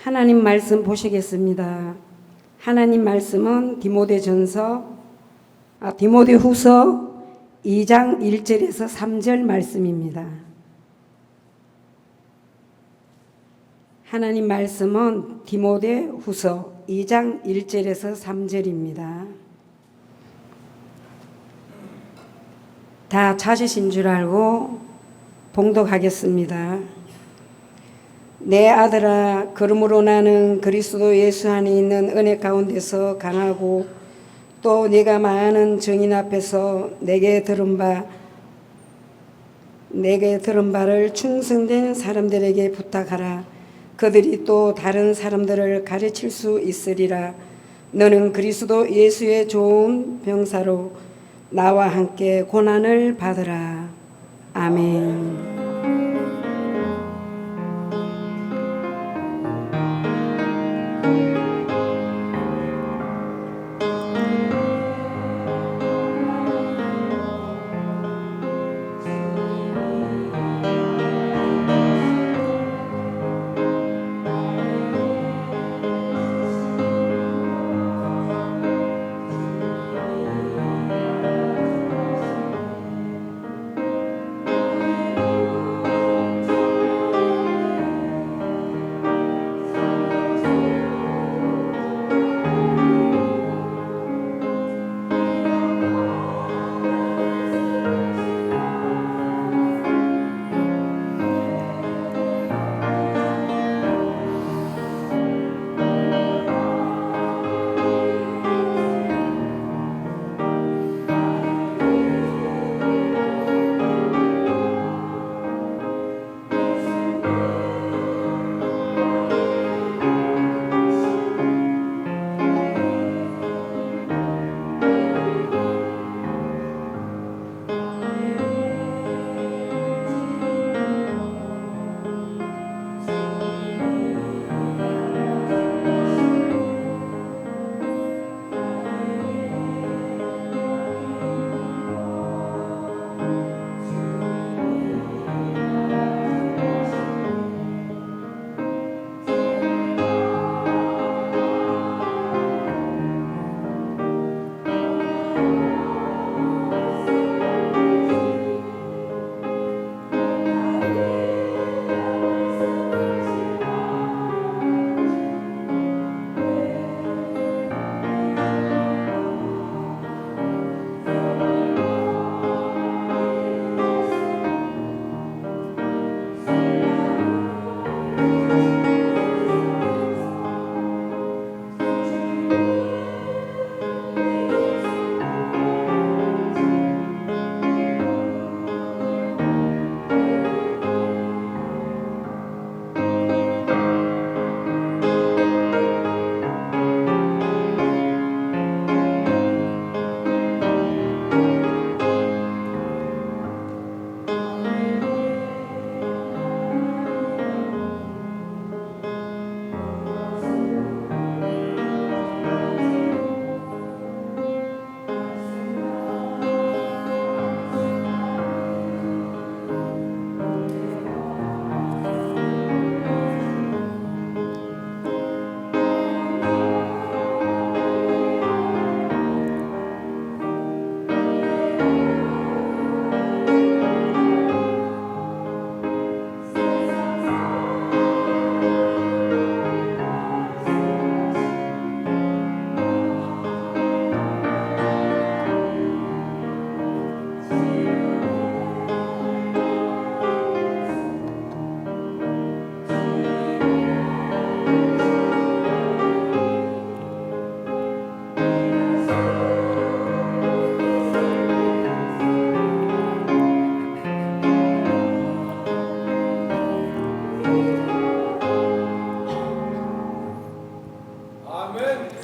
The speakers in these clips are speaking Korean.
하나님 말씀 보시겠습니다. 하나님 말씀은 디모데후서 2장 1절에서 3절 말씀입니다. 하나님 말씀은 디모데후서 2장 1절에서 3절입니다. 다 찾으신 줄 알고 봉독하겠습니다. 내 아들아, 그러므로 나는 그리스도 예수 안에 있는 은혜 가운데서 강하고 또 네가 많은 증인 앞에서 내게 들은 바를 충성된 사람들에게 부탁하라. 그들이 또 다른 사람들을 가르칠 수 있으리라. 너는 그리스도 예수의 좋은 병사로 나와 함께 고난을 받으라. 아멘.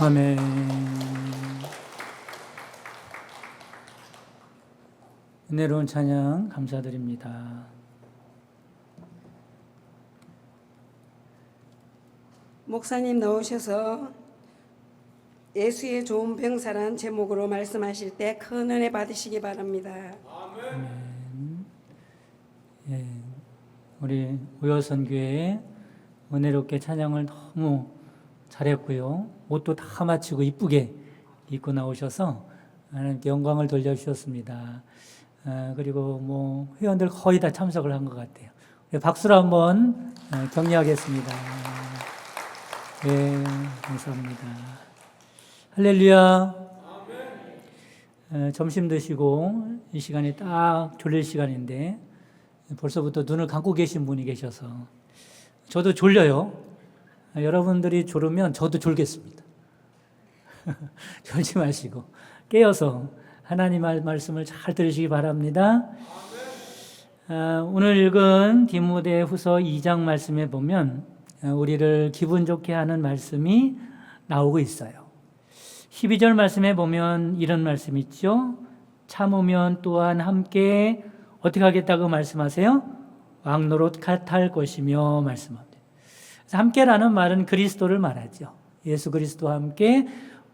아멘. 은혜로운 찬양 감사드립니다. 목사님 나오셔서 예수의 좋은 병사란 제목으로 말씀하실 때 큰 은혜 받으시기 바랍니다. 아멘. 예, 우리 우여선교회 은혜롭게 찬양을 너무 잘했고요. 옷도 다 마치고 이쁘게 입고 나오셔서 하나님께 영광을 돌려주셨습니다. 그리고 회원들 거의 다 참석을 한 것 같아요. 박수로 한번 격려하겠습니다. 네, 감사합니다. 할렐루야. 점심 드시고 이 시간이 딱 졸릴 시간인데 벌써부터 눈을 감고 계신 분이 계셔서 저도 졸려요. 여러분들이 졸으면 저도 졸겠습니다. 졸지 마시고 깨어서 하나님의 말씀을 잘 들으시기 바랍니다. 오늘 읽은 디모데후서 2장 말씀에 보면 우리를 기분 좋게 하는 말씀이 나오고 있어요. 12절 말씀에 보면 이런 말씀이 있죠. 참으면 또한 함께 어떻게 하겠다고 말씀하세요? 왕노릇할 것이며 말씀합니다. 함께라는 말은 그리스도를 말하죠. 예수 그리스도와 함께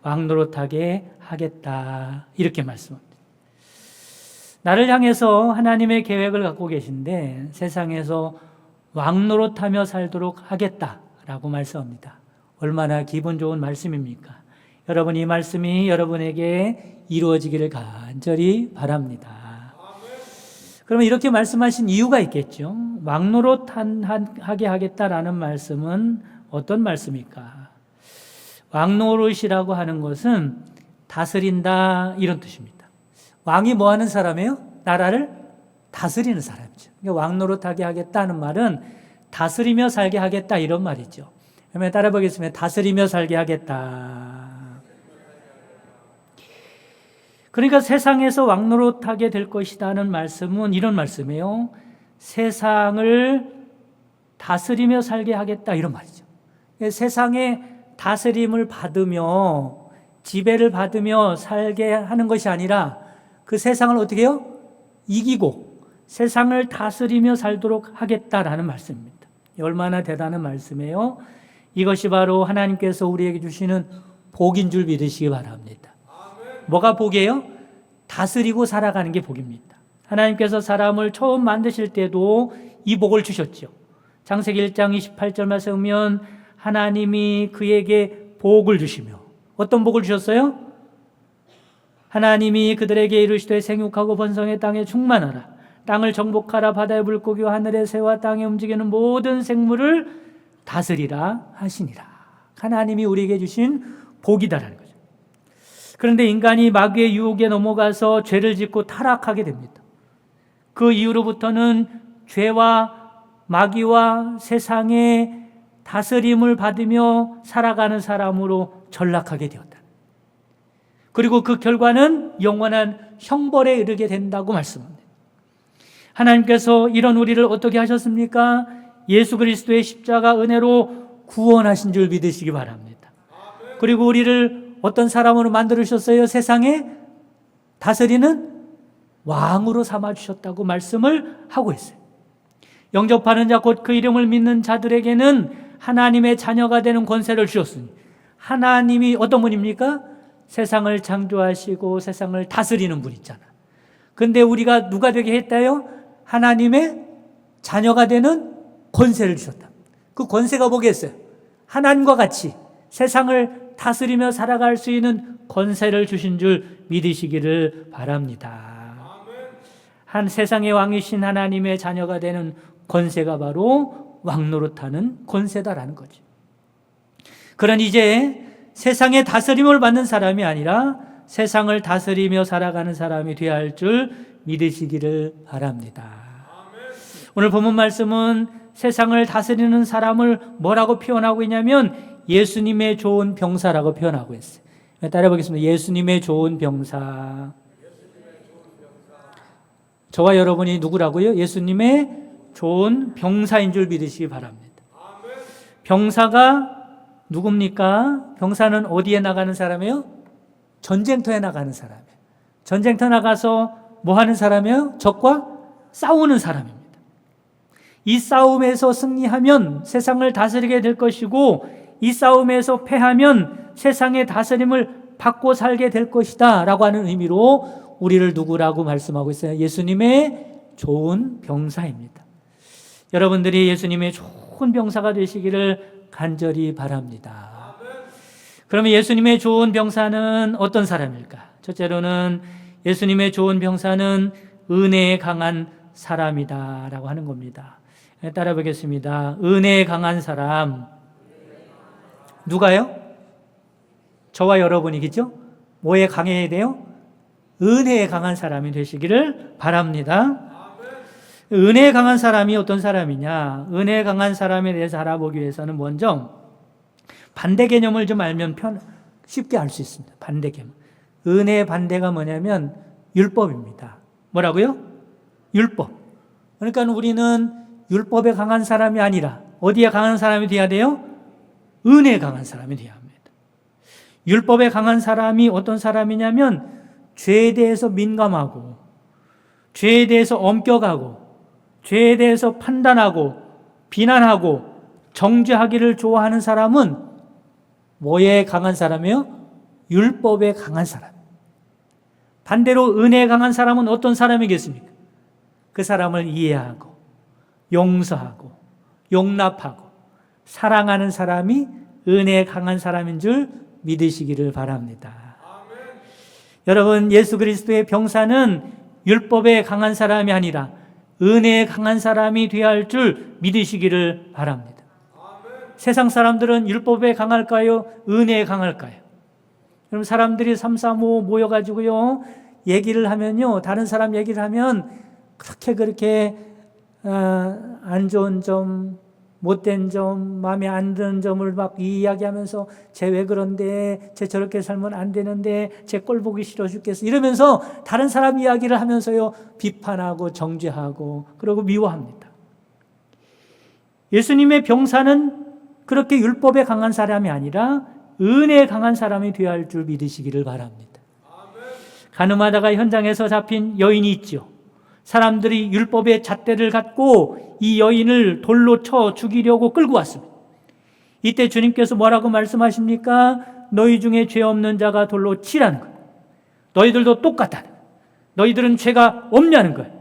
왕노릇하게 하겠다 이렇게 말씀합니다. 나를 향해서 하나님의 계획을 갖고 계신데 세상에서 왕노릇하며 살도록 하겠다라고 말씀합니다. 얼마나 기분 좋은 말씀입니까? 여러분 이 말씀이 여러분에게 이루어지기를 간절히 바랍니다. 그러면 이렇게 말씀하신 이유가 있겠죠. 왕노릇하게 하겠다라는 말씀은 어떤 말씀입니까? 왕노릇이라고 하는 것은 다스린다 이런 뜻입니다. 왕이 뭐 하는 사람이에요? 나라를 다스리는 사람이죠. 그러니까 왕노릇하게 하겠다는 말은 다스리며 살게 하겠다 이런 말이죠. 그러면 따라 보겠습니다. 다스리며 살게 하겠다. 그러니까 세상에서 왕노릇하게 될 것이라는 말씀은 이런 말씀이에요. 세상을 다스리며 살게 하겠다 이런 말이죠. 세상의 다스림을 받으며 지배를 받으며 살게 하는 것이 아니라 그 세상을 어떻게 해요? 이기고 세상을 다스리며 살도록 하겠다라는 말씀입니다. 얼마나 대단한 말씀이에요. 이것이 바로 하나님께서 우리에게 주시는 복인 줄 믿으시기 바랍니다. 뭐가 복이에요? 다스리고 살아가는 게 복입니다. 하나님께서 사람을 처음 만드실 때도 이 복을 주셨죠. 창세기 1장 28절 말씀에 보면 하나님이 그에게 복을 주시며 어떤 복을 주셨어요? 하나님이 그들에게 이르시되 생육하고 번성의 땅에 충만하라. 땅을 정복하라. 바다의 물고기와 하늘의 새와 땅에 움직이는 모든 생물을 다스리라 하시니라. 하나님이 우리에게 주신 복이다라는 거죠. 그런데 인간이 마귀의 유혹에 넘어가서 죄를 짓고 타락하게 됩니다. 그 이후로부터는 죄와 마귀와 세상의 다스림을 받으며 살아가는 사람으로 전락하게 되었다. 그리고 그 결과는 영원한 형벌에 이르게 된다고 말씀합니다. 하나님께서 이런 우리를 어떻게 하셨습니까? 예수 그리스도의 십자가 은혜로 구원하신 줄 믿으시기 바랍니다. 그리고 우리를 어떤 사람으로 만들으셨어요? 세상에 다스리는 왕으로 삼아주셨다고 말씀을 하고 있어요. 영접하는 자 곧 그 이름을 믿는 자들에게는 하나님의 자녀가 되는 권세를 주셨으니 하나님이 어떤 분입니까? 세상을 창조하시고 세상을 다스리는 분 있잖아. 근데 우리가 누가 되게 했다요? 하나님의 자녀가 되는 권세를 주셨다. 그 권세가 뭐겠어요? 하나님과 같이 세상을 다스리며 살아갈 수 있는 권세를 주신 줄 믿으시기를 바랍니다. 한 세상의 왕이신 하나님의 자녀가 되는 권세가 바로 왕노릇하는 권세다라는 거죠. 그런 이제 세상의 다스림을 받는 사람이 아니라 세상을 다스리며 살아가는 사람이 되어야 할 줄 믿으시기를 바랍니다. 오늘 본문 말씀은 세상을 다스리는 사람을 뭐라고 표현하고 있냐면 예수님의 좋은 병사라고 표현하고 있어요. 따라 보겠습니다. 예수님의 좋은 병사. 저와 여러분이 누구라고요? 예수님의 좋은 병사인 줄 믿으시기 바랍니다. 병사가 누굽니까? 병사는 어디에 나가는 사람이에요? 전쟁터에 나가는 사람이에요. 전쟁터 나가서 뭐 하는 사람이에요? 적과 싸우는 사람입니다. 이 싸움에서 승리하면 세상을 다스리게 될 것이고 이 싸움에서 패하면 세상의 다스림을 받고 살게 될 것이다 라고 하는 의미로 우리를 누구라고 말씀하고 있어요? 예수님의 좋은 병사입니다. 여러분들이 예수님의 좋은 좋은 병사가 되시기를 간절히 바랍니다. 그러면 예수님의 좋은 병사는 어떤 사람일까? 첫째로는 예수님의 좋은 병사는 은혜에 강한 사람이다라고 하는 겁니다. 따라 보겠습니다. 은혜에 강한 사람. 누가요? 저와 여러분이겠죠? 뭐에 강해야 돼요? 은혜에 강한 사람이 되시기를 바랍니다. 은혜에 강한 사람이 어떤 사람이냐? 은혜에 강한 사람에 대해서 알아보기 위해서는 먼저 반대 개념을 좀 알면 쉽게 알 수 있습니다. 반대 개념. 은혜의 반대가 뭐냐면 율법입니다. 뭐라고요? 율법. 그러니까 우리는 율법에 강한 사람이 아니라 어디에 강한 사람이 돼야 돼요? 은혜에 강한 사람이 돼야 합니다. 율법에 강한 사람이 어떤 사람이냐면 죄에 대해서 민감하고 죄에 대해서 엄격하고 죄에 대해서 판단하고 비난하고 정죄하기를 좋아하는 사람은 뭐에 강한 사람이에요? 율법에 강한 사람. 반대로 은혜에 강한 사람은 어떤 사람이겠습니까? 그 사람을 이해하고 용서하고 용납하고 사랑하는 사람이 은혜에 강한 사람인 줄 믿으시기를 바랍니다. 여러분, 예수 그리스도의 병사는 율법에 강한 사람이 아니라 은혜에 강한 사람이 되어야 할 줄 믿으시기를 바랍니다. 세상 사람들은 율법에 강할까요? 은혜에 강할까요? 여러분, 사람들이 3, 4, 5 모여가지고요 얘기를 하면요, 다른 사람 얘기를 하면 그렇게 안 좋은 점, 못된 점, 마음에 안 드는 점을 막 이야기하면서 쟤 왜 그런데, 쟤 저렇게 살면 안 되는데, 쟤 꼴 보기 싫어 죽겠어 이러면서 다른 사람 이야기를 하면서요 비판하고 정죄하고 그러고 미워합니다. 예수님의 병사는 그렇게 율법에 강한 사람이 아니라 은혜에 강한 사람이 되어야 할 줄 믿으시기를 바랍니다. 가늠하다가 현장에서 잡힌 여인이 있죠. 사람들이 율법의 잣대를 갖고 이 여인을 돌로 쳐 죽이려고 끌고 왔습니다. 이때 주님께서 뭐라고 말씀하십니까? 너희 중에 죄 없는 자가 돌로 치라는 거예요. 너희들도 똑같다는 거예요. 너희들은 죄가 없냐는 거예요.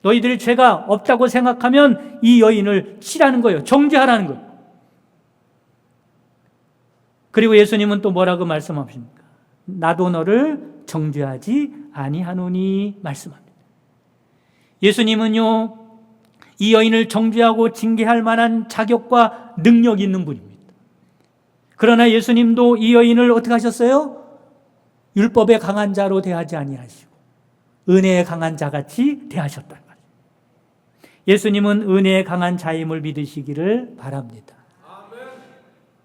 너희들이 죄가 없다고 생각하면 이 여인을 치라는 거예요. 정죄하라는 거예요. 그리고 예수님은 또 뭐라고 말씀하십니까? 나도 너를 정죄하지 아니하노니 말씀합니다. 예수님은요 이 여인을 정죄하고 징계할 만한 자격과 능력이 있는 분입니다. 그러나 예수님도 이 여인을 어떻게 하셨어요? 율법에 강한 자로 대하지 아니하시고 은혜에 강한 자같이 대하셨단 말이에요. 예수님은 은혜에 강한 자임을 믿으시기를 바랍니다.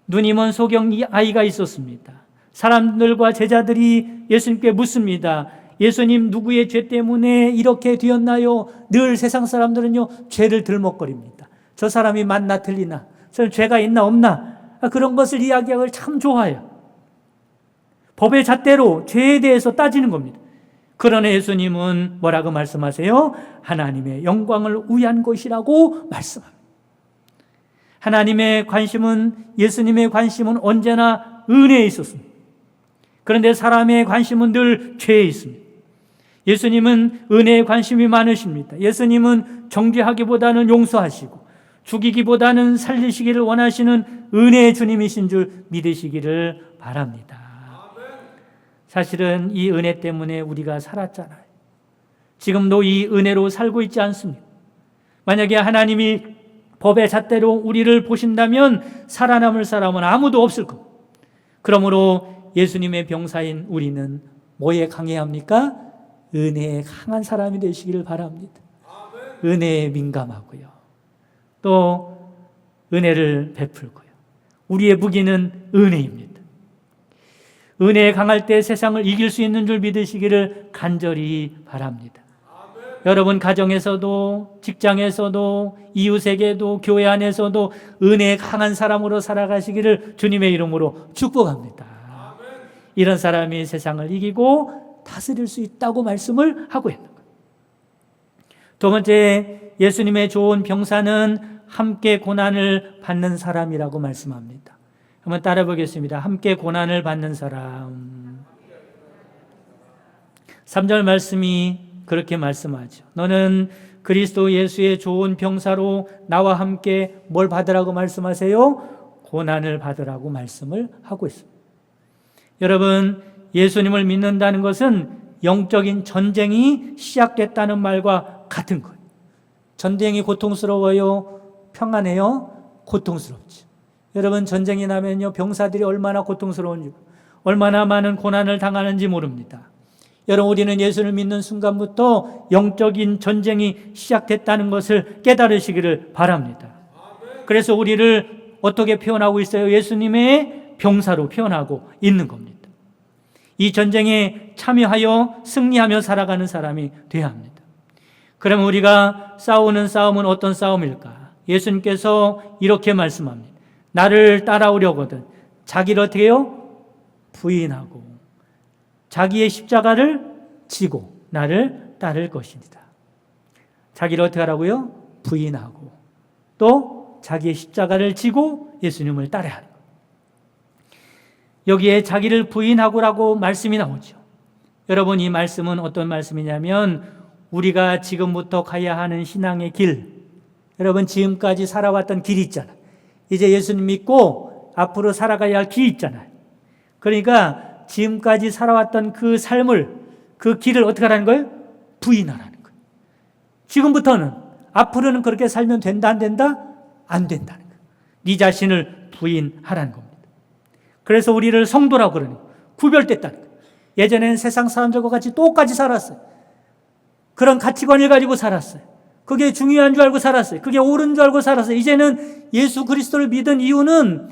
눈이 먼 소경 아이가 있었습니다. 사람들과 제자들이 예수님께 묻습니다. 예수님, 누구의 죄 때문에 이렇게 되었나요? 늘 세상 사람들은요 죄를 들먹거립니다. 저 사람이 맞나 틀리나, 저 죄가 있나 없나, 그런 것을 이야기하기를 참 좋아해요. 법의 잣대로 죄에 대해서 따지는 겁니다. 그러나 예수님은 뭐라고 말씀하세요? 하나님의 영광을 위한 것이라고 말씀합니다. 하나님의 관심은, 예수님의 관심은 언제나 은혜에 있었습니다. 그런데 사람의 관심은 늘 죄에 있습니다. 예수님은 은혜에 관심이 많으십니다. 예수님은 정죄하기보다는 용서하시고 죽이기보다는 살리시기를 원하시는 은혜의 주님이신 줄 믿으시기를 바랍니다. 사실은 이 은혜 때문에 우리가 살았잖아요. 지금도 이 은혜로 살고 있지 않습니까? 만약에 하나님이 법의 잣대로 우리를 보신다면 살아남을 사람은 아무도 없을 겁니다. 그러므로 예수님의 병사인 우리는 뭐에 강해야 합니까? 은혜에 강한 사람이 되시기를 바랍니다. 은혜에 민감하고요. 또 은혜를 베풀고요. 우리의 무기는 은혜입니다. 은혜에 강할 때 세상을 이길 수 있는 줄 믿으시기를 간절히 바랍니다. 여러분 가정에서도 직장에서도 이웃에게도 교회 안에서도 은혜에 강한 사람으로 살아가시기를 주님의 이름으로 축복합니다. 이런 사람이 세상을 이기고 다스릴 수 있다고 말씀을 하고 있는 거예요. 두 번째, 예수님의 좋은 병사는 함께 고난을 받는 사람이라고 말씀합니다. 한번 따라 보겠습니다. 함께 고난을 받는 사람. 3절 말씀이 그렇게 말씀하죠. 너는 그리스도 예수의 좋은 병사로 나와 함께 뭘 받으라고 말씀하세요? 고난을 받으라고 말씀을 하고 있습니다. 여러분, 예수님을 믿는다는 것은 영적인 전쟁이 시작됐다는 말과 같은 거예요. 전쟁이 고통스러워요? 평안해요? 고통스럽죠. 여러분, 전쟁이 나면요, 병사들이 얼마나 고통스러운지, 얼마나 많은 고난을 당하는지 모릅니다. 여러분, 우리는 예수를 믿는 순간부터 영적인 전쟁이 시작됐다는 것을 깨달으시기를 바랍니다. 그래서 우리를 어떻게 표현하고 있어요? 예수님의 병사로 표현하고 있는 겁니다. 이 전쟁에 참여하여 승리하며 살아가는 사람이 되어야 합니다. 그럼 우리가 싸우는 싸움은 어떤 싸움일까? 예수님께서 이렇게 말씀합니다. 나를 따라오려거든 자기를 어떻게 해요? 부인하고 자기의 십자가를 지고 나를 따를 것입니다. 자기를 어떻게 하라고요? 부인하고 또 자기의 십자가를 지고 예수님을 따라야 하는 거예요. 여기에 자기를 부인하고라고 말씀이 나오죠. 여러분, 이 말씀은 어떤 말씀이냐면 우리가 지금부터 가야 하는 신앙의 길, 여러분 지금까지 살아왔던 길이 있잖아요. 이제 예수님 믿고 앞으로 살아가야 할 길이 있잖아요. 그러니까 지금까지 살아왔던 그 삶을, 그 길을 어떻게 하라는 거예요? 부인하라는 거예요. 지금부터는, 앞으로는 그렇게 살면 된다 안 된다? 안 된다는 거예요. 네 자신을 부인하라는 겁니다. 그래서 우리를 성도라고 그러는 거예요. 구별됐다는 거예요. 예전에는 세상 사람들과 같이 똑같이 살았어요. 그런 가치관을 가지고 살았어요. 그게 중요한 줄 알고 살았어요. 그게 옳은 줄 알고 살았어요. 이제는 예수 그리스도를 믿은 이유는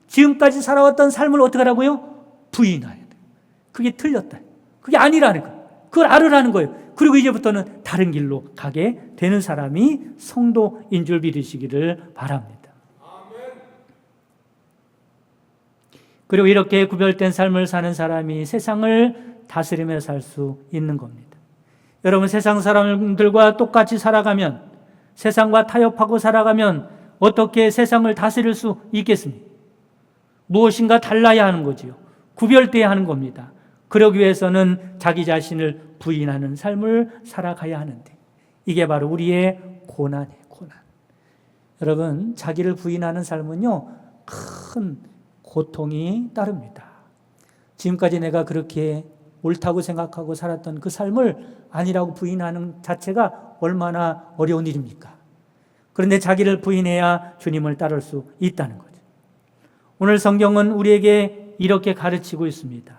지금까지 살아왔던 삶을 어떻게 하라고요? 부인해야 돼요. 그게 틀렸다. 그게 아니라는 거예요. 그걸 알으라는 거예요. 그리고 이제부터는 다른 길로 가게 되는 사람이 성도인 줄 믿으시기를 바랍니다. 그리고 이렇게 구별된 삶을 사는 사람이 세상을 다스리며 살 수 있는 겁니다. 여러분, 세상 사람들과 똑같이 살아가면, 세상과 타협하고 살아가면 어떻게 세상을 다스릴 수 있겠습니까? 무엇인가 달라야 하는 거지요. 구별돼야 하는 겁니다. 그러기 위해서는 자기 자신을 부인하는 삶을 살아가야 하는데, 이게 바로 우리의 고난이에요, 고난. 여러분, 자기를 부인하는 삶은요, 큰 고통이 따릅니다. 지금까지 내가 그렇게 옳다고 생각하고 살았던 그 삶을 아니라고 부인하는 자체가 얼마나 어려운 일입니까? 그런데 자기를 부인해야 주님을 따를 수 있다는 거죠. 오늘 성경은 우리에게 이렇게 가르치고 있습니다.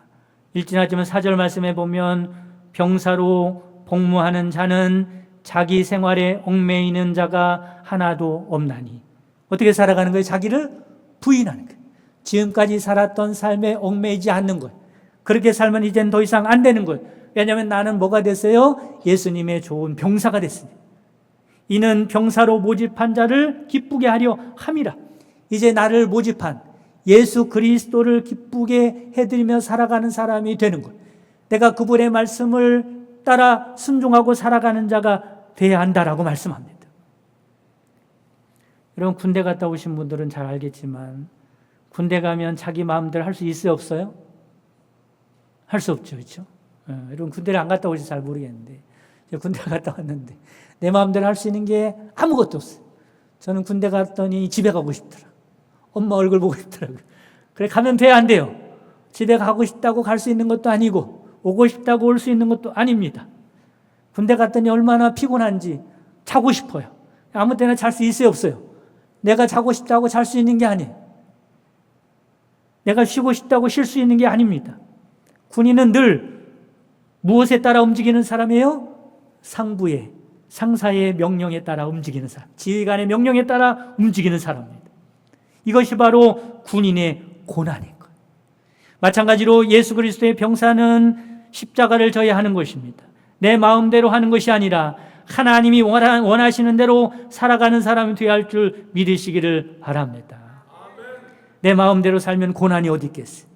일진하지만 4절 말씀에 보면 병사로 복무하는 자는 자기 생활에 얽매이는 자가 하나도 없나니. 어떻게 살아가는 거예요? 자기를 부인하는 거예요. 지금까지 살았던 삶에 얽매이지 않는 거예요. 그렇게 살면 이젠 더 이상 안 되는 거예요. 왜냐하면 나는 뭐가 됐어요? 예수님의 좋은 병사가 됐습니다. 이는 병사로 모집한 자를 기쁘게 하려 함이라. 이제 나를 모집한 예수 그리스도를 기쁘게 해드리며 살아가는 사람이 되는 거예요. 내가 그분의 말씀을 따라 순종하고 살아가는 자가 돼야 한다라고 말씀합니다. 여러분, 군대 갔다 오신 분들은 잘 알겠지만 군대 가면 자기 마음대로 할 수 있어요, 없어요? 할 수 없죠, 그렇죠? 여러분, 군대를 안 갔다 오셔서 잘 모르겠는데 제가 군대 갔다 왔는데 내 마음대로 할 수 있는 게 아무것도 없어요. 저는 군대 갔더니 집에 가고 싶더라. 엄마 얼굴 보고 싶더라고요. 그래, 가면 돼야 안 돼요. 집에 가고 싶다고 갈 수 있는 것도 아니고 오고 싶다고 올 수 있는 것도 아닙니다. 군대 갔더니 얼마나 피곤한지 자고 싶어요. 아무 때나 잘 수 있어요, 없어요? 내가 자고 싶다고 잘 수 있는 게 아니에요. 내가 쉬고 싶다고 쉴 수 있는 게 아닙니다. 군인은 늘 무엇에 따라 움직이는 사람이에요? 상부의, 상사의 명령에 따라 움직이는 사람, 지휘관의 명령에 따라 움직이는 사람입니다. 이것이 바로 군인의 고난인 거예요. 마찬가지로 예수 그리스도의 병사는 십자가를 져야 하는 것입니다. 내 마음대로 하는 것이 아니라 하나님이 원하시는 대로 살아가는 사람이 되어야 할 줄 믿으시기를 바랍니다. 내 마음대로 살면 고난이 어디 있겠어요?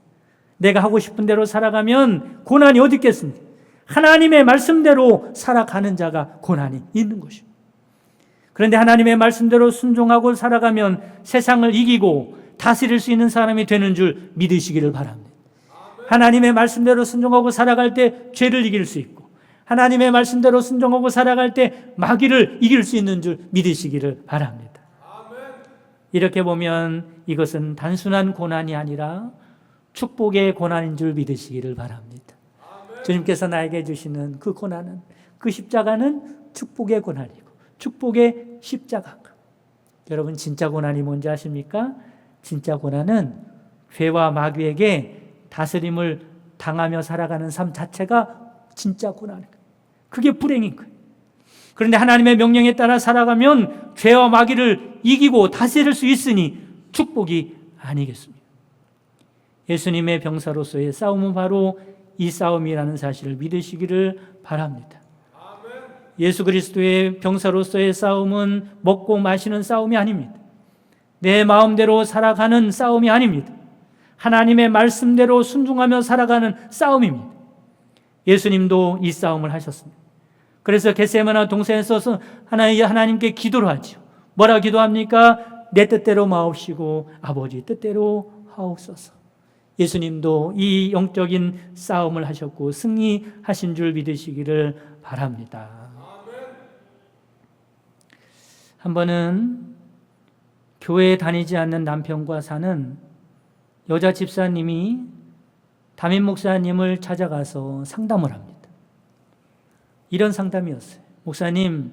내가 하고 싶은 대로 살아가면 고난이 어디 있겠습니까? 하나님의 말씀대로 살아가는 자가 고난이 있는 것입니다. 그런데 하나님의 말씀대로 순종하고 살아가면 세상을 이기고 다스릴 수 있는 사람이 되는 줄 믿으시기를 바랍니다. 하나님의 말씀대로 순종하고 살아갈 때 죄를 이길 수 있고, 하나님의 말씀대로 순종하고 살아갈 때 마귀를 이길 수 있는 줄 믿으시기를 바랍니다. 이렇게 보면 이것은 단순한 고난이 아니라 축복의 고난인 줄 믿으시기를 바랍니다. 주님께서 나에게 주시는 그 고난은, 그 십자가는 축복의 고난이고 축복의 십자가. 여러분, 진짜 고난이 뭔지 아십니까? 진짜 고난은 죄와 마귀에게 다스림을 당하며 살아가는 삶 자체가 진짜 고난이에요. 그게 불행인 거예요. 그런데 하나님의 명령에 따라 살아가면 죄와 마귀를 이기고 다스릴 수 있으니 축복이 아니겠습니까? 예수님의 병사로서의 싸움은 바로 이 싸움이라는 사실을 믿으시기를 바랍니다. 예수 그리스도의 병사로서의 싸움은 먹고 마시는 싸움이 아닙니다. 내 마음대로 살아가는 싸움이 아닙니다. 하나님의 말씀대로 순종하며 살아가는 싸움입니다. 예수님도 이 싸움을 하셨습니다. 그래서 겟세마네 동산에서 하나님께 기도를 하죠. 뭐라 기도합니까? 내 뜻대로 마옵시고 아버지 뜻대로 하옵소서. 예수님도 이 영적인 싸움을 하셨고 승리하신 줄 믿으시기를 바랍니다. 한 번은 교회에 다니지 않는 남편과 사는 여자 집사님이 담임 목사님을 찾아가서 상담을 합니다. 이런 상담이었어요. 목사님,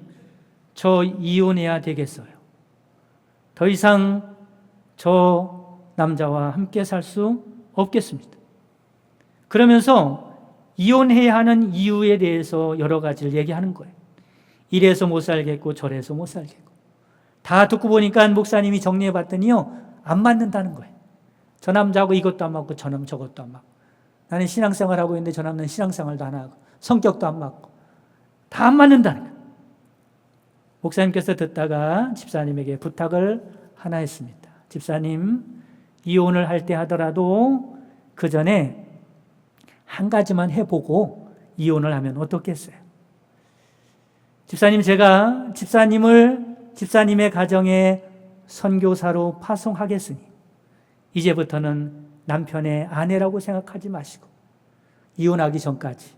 저 이혼해야 되겠어요. 더 이상 저 남자와 함께 살 수 없겠습니다. 그러면서 이혼해야 하는 이유에 대해서 여러 가지를 얘기하는 거예요. 이래서 못 살겠고 저래서 못 살겠고. 다 듣고 보니까 목사님이 정리해 봤더니요, 안 맞는다는 거예요. 저 남자하고 이것도 안 맞고 저 남 저것도 안 맞고, 나는 신앙생활하고 있는데 저 남자는 신앙생활도 안 하고 성격도 안 맞고 다 안 맞는다는 거예요. 목사님께서 듣다가 집사님에게 부탁을 하나 했습니다. 집사님, 이혼을 할 때 하더라도 그 전에 한 가지만 해보고 이혼을 하면 어떻겠어요? 집사님, 제가 집사님의 가정에 선교사로 파송하겠으니 이제부터는 남편의 아내라고 생각하지 마시고 이혼하기 전까지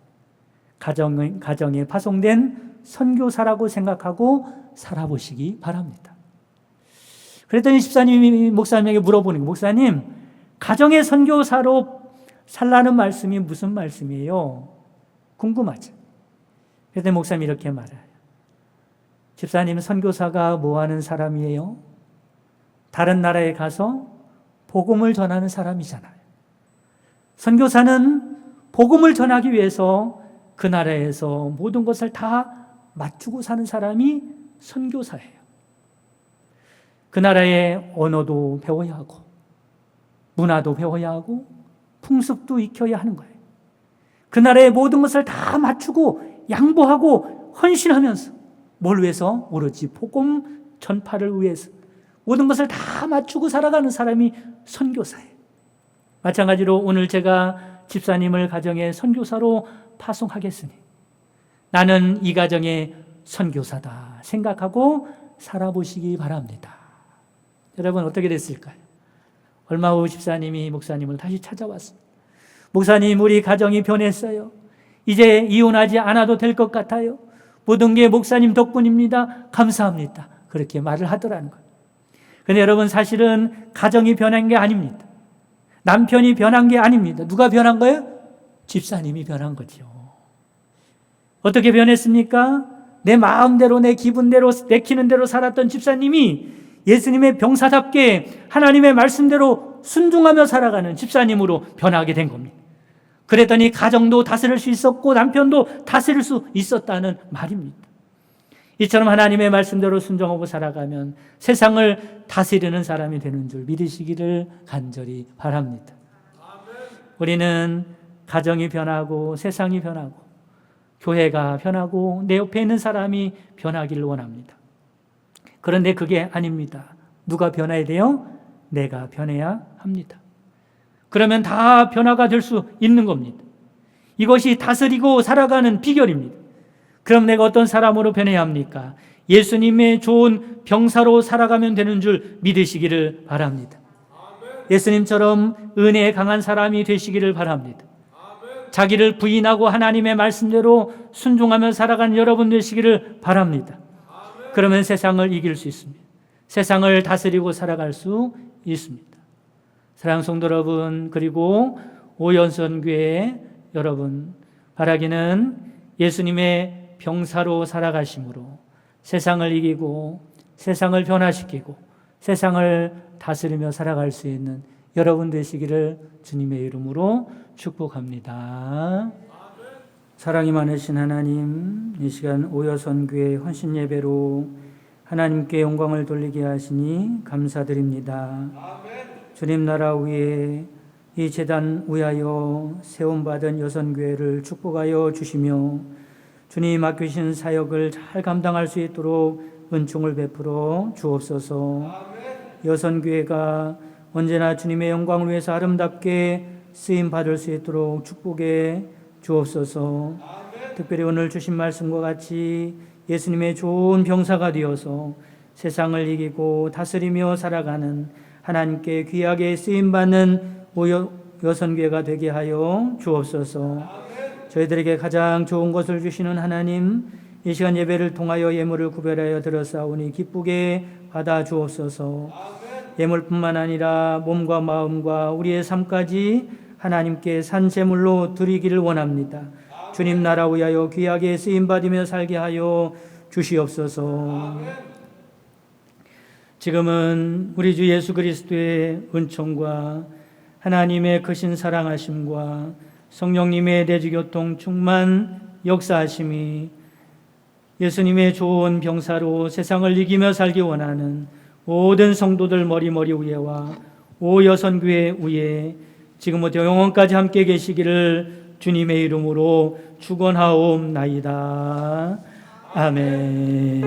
가정에 파송된 선교사라고 생각하고 살아보시기 바랍니다. 그랬더니 집사님이 목사님에게 물어보는 거예요. 목사님, 가정의 선교사로 살라는 말씀이 무슨 말씀이에요? 궁금하죠. 그랬더니 목사님이 이렇게 말해요. 집사님, 선교사가 뭐 하는 사람이에요? 다른 나라에 가서 복음을 전하는 사람이잖아요. 선교사는 복음을 전하기 위해서 그 나라에서 모든 것을 다 맞추고 사는 사람이 선교사예요. 그 나라의 언어도 배워야 하고 문화도 배워야 하고 풍습도 익혀야 하는 거예요. 그 나라의 모든 것을 다 맞추고 양보하고 헌신하면서 뭘 위해서? 오로지 복음 전파를 위해서 모든 것을 다 맞추고 살아가는 사람이 선교사예요. 마찬가지로 오늘 제가 집사님을 가정의 선교사로 파송하겠으니 나는 이 가정의 선교사다 생각하고 살아보시기 바랍니다. 여러분, 어떻게 됐을까요? 얼마 후 집사님이 목사님을 다시 찾아왔습니다. 목사님, 우리 가정이 변했어요. 이제 이혼하지 않아도 될 것 같아요. 모든 게 목사님 덕분입니다. 감사합니다. 그렇게 말을 하더라는 거예요. 그런데 여러분, 사실은 가정이 변한 게 아닙니다. 남편이 변한 게 아닙니다. 누가 변한 거예요? 집사님이 변한 거죠. 어떻게 변했습니까? 내 마음대로, 내 기분대로, 내키는 대로 살았던 집사님이 예수님의 병사답게 하나님의 말씀대로 순종하며 살아가는 집사님으로 변하게 된 겁니다. 그랬더니 가정도 다스릴 수 있었고 남편도 다스릴 수 있었다는 말입니다. 이처럼 하나님의 말씀대로 순종하고 살아가면 세상을 다스리는 사람이 되는 줄 믿으시기를 간절히 바랍니다. 우리는 가정이 변하고 세상이 변하고 교회가 변하고 내 옆에 있는 사람이 변하기를 원합니다. 그런데 그게 아닙니다. 누가 변해야 돼요? 내가 변해야 합니다. 그러면 다 변화가 될 수 있는 겁니다. 이것이 다스리고 살아가는 비결입니다. 그럼 내가 어떤 사람으로 변해야 합니까? 예수님의 좋은 병사로 살아가면 되는 줄 믿으시기를 바랍니다. 예수님처럼 은혜에 강한 사람이 되시기를 바랍니다. 자기를 부인하고 하나님의 말씀대로 순종하며 살아가는 여러분 되시기를 바랍니다. 그러면 세상을 이길 수 있습니다. 세상을 다스리고 살아갈 수 있습니다. 사랑하는 성도 여러분, 그리고 오연선교회 여러분, 바라기는 예수님의 병사로 살아가심으로 세상을 이기고 세상을 변화시키고 세상을 다스리며 살아갈 수 있는 여러분 되시기를 주님의 이름으로 축복합니다. 사랑이 많으신 하나님, 이 시간 오여선교회 헌신예배로 하나님께 영광을 돌리게 하시니 감사드립니다. 주님 나라 위에 이 제단 위하여 세움받은 여선교회를 축복하여 주시며 주님 맡기신 사역을 잘 감당할 수 있도록 은총을 베풀어 주옵소서. 여선교회가 언제나 주님의 영광을 위해서 아름답게 쓰임받을 수 있도록 축복해 주옵소서. 특별히 오늘 주신 말씀과 같이 예수님의 좋은 병사가 되어서 세상을 이기고 다스리며 살아가는 하나님께 귀하게 쓰임받는 여선교회가 되게 하여 주옵소서. 저희들에게 가장 좋은 것을 주시는 하나님, 이 시간 예배를 통하여 예물을 구별하여 드렸사오니 기쁘게 받아 주옵소서. 예물뿐만 아니라 몸과 마음과 우리의 삶까지 하나님께 산 제물로 드리기를 원합니다. 주님 나라 위하여 귀하게 쓰임받으며 살게 하여 주시옵소서. 지금은 우리 주 예수 그리스도의 은총과 하나님의 크신 사랑하심과 성령님의 대주교통 충만 역사하심이 예수님의 좋은 병사로 세상을 이기며 살기 원하는 모든 성도들 머리 위에와 오여선교회 위에 지금부터 영원까지 함께 계시기를 주님의 이름으로 축원하옵나이다. 아멘.